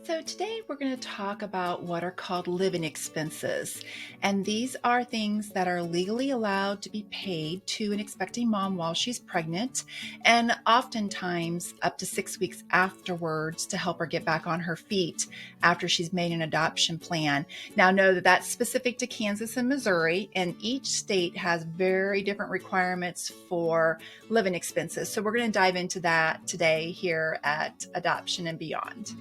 So today we're going to talk about what are called living expenses. And these are things that are legally allowed to be paid to an expecting mom while she's pregnant, and oftentimes up to 6 weeks afterwards to help her get back on her feet after she's made an adoption plan. Now know that that's specific to Kansas and Missouri, and each state has very different requirements for living expenses. So we're going to dive into that today here at Adoption and Beyond.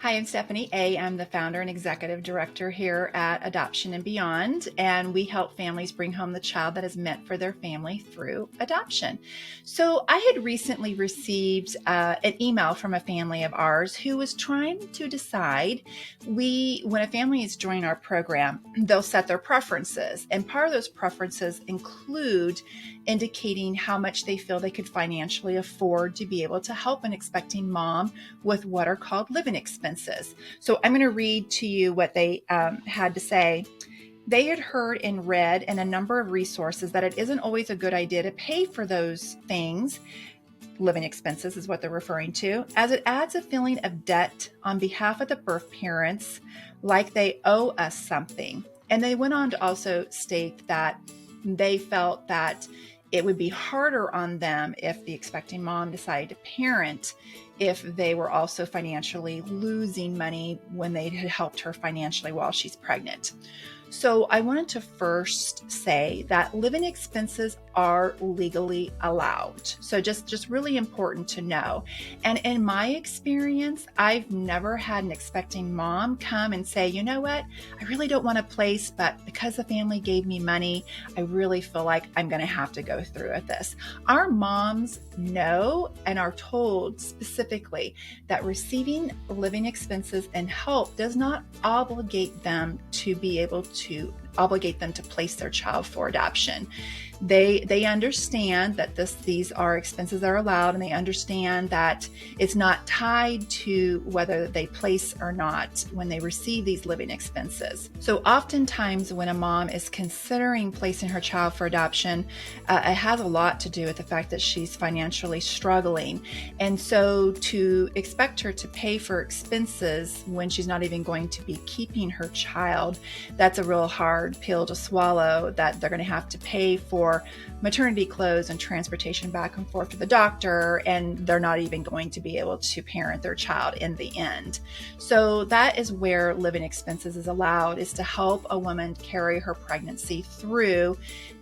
Hi, I'm Stephanie A. I'm the founder and executive director here at Adoption and Beyond, and we help families bring home the child that is meant for their family through adoption. So I had recently received an email from a family of ours who was trying to decide, when a family is joining our program, they'll set their preferences, and part of those preferences include indicating how much they feel they could financially afford to be able to help an expecting mom with what are called living expenses. So I'm going to read to you what they had to say. They had heard and read in a number of resources that it isn't always a good idea to pay for those things. Living expenses is what they're referring to, as it adds a feeling of debt on behalf of the birth parents, like they owe us something. And they went on to also state that they felt that it would be harder on them if the expecting mom decided to parent if they were also financially losing money when they had helped her financially while she's pregnant. So I wanted to first say that living expenses are legally allowed. So just really important to know. And in my experience, I've never had an expecting mom come and say, you know what, I really don't want a place, but because the family gave me money, I really feel like I'm going to have to go through with this. Our moms know and are told specifically that receiving living expenses and help does not obligate them to place their child for adoption. They understand that these are expenses that are allowed, and they understand that it's not tied to whether they place or not when they receive these living expenses. So oftentimes when a mom is considering placing her child for adoption, it has a lot to do with the fact that she's financially struggling. And so to expect her to pay for expenses when she's not even going to be keeping her child, that's a real hard pill to swallow, that they're going to have to pay for maternity clothes and transportation back and forth to the doctor, and they're not even going to be able to parent their child in the end. So that is where living expenses is allowed, is to help a woman carry her pregnancy through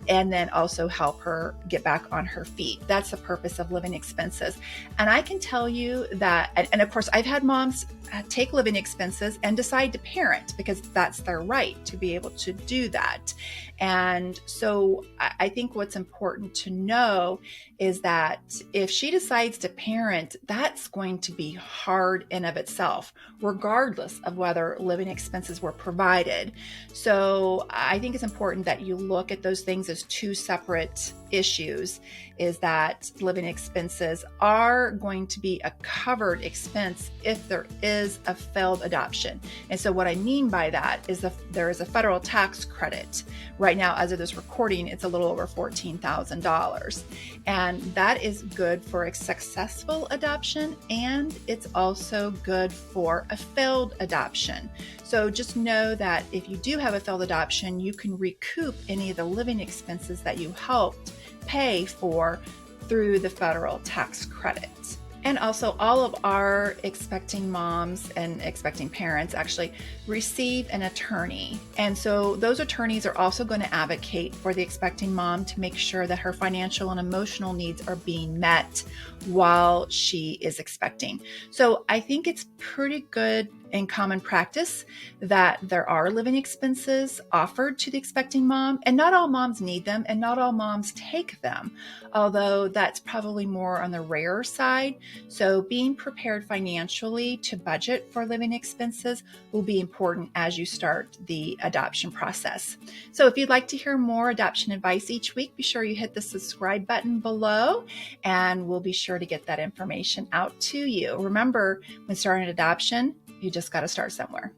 and then also help her get back on her feet. That's the purpose of living expenses. And I can tell you that, and of course, I've had moms take living expenses and decide to parent because that's their right to be able to do that. And so I think what's important to know is that if she decides to parent, that's going to be hard in of itself, regardless of whether living expenses were provided. So I think it's important that you look at those things as two separate issues, is that living expenses are going to be a covered expense if there is a failed adoption. And so what I mean by that is there is a federal tax credit. Right now, as of this recording, it's a little over $14,000. And that is good for a successful adoption, and it's also good for a failed adoption. So just know that if you do have a failed adoption, you can recoup any of the living expenses that you helped pay for through the federal tax credit. And also, all of our expecting moms and expecting parents actually receive an attorney. And so those attorneys are also going to advocate for the expecting mom to make sure that her financial and emotional needs are being met while she is expecting. So I think it's pretty good in common practice that there are living expenses offered to the expecting mom, and not all moms need them and not all moms take them, although that's probably more on the rare side. So being prepared financially to budget for living expenses will be important as you start the adoption process. So if you'd like to hear more adoption advice each week, be sure you hit the subscribe button below, and we'll be sure to get that information out to you. Remember, when starting adoption, you just got to start somewhere.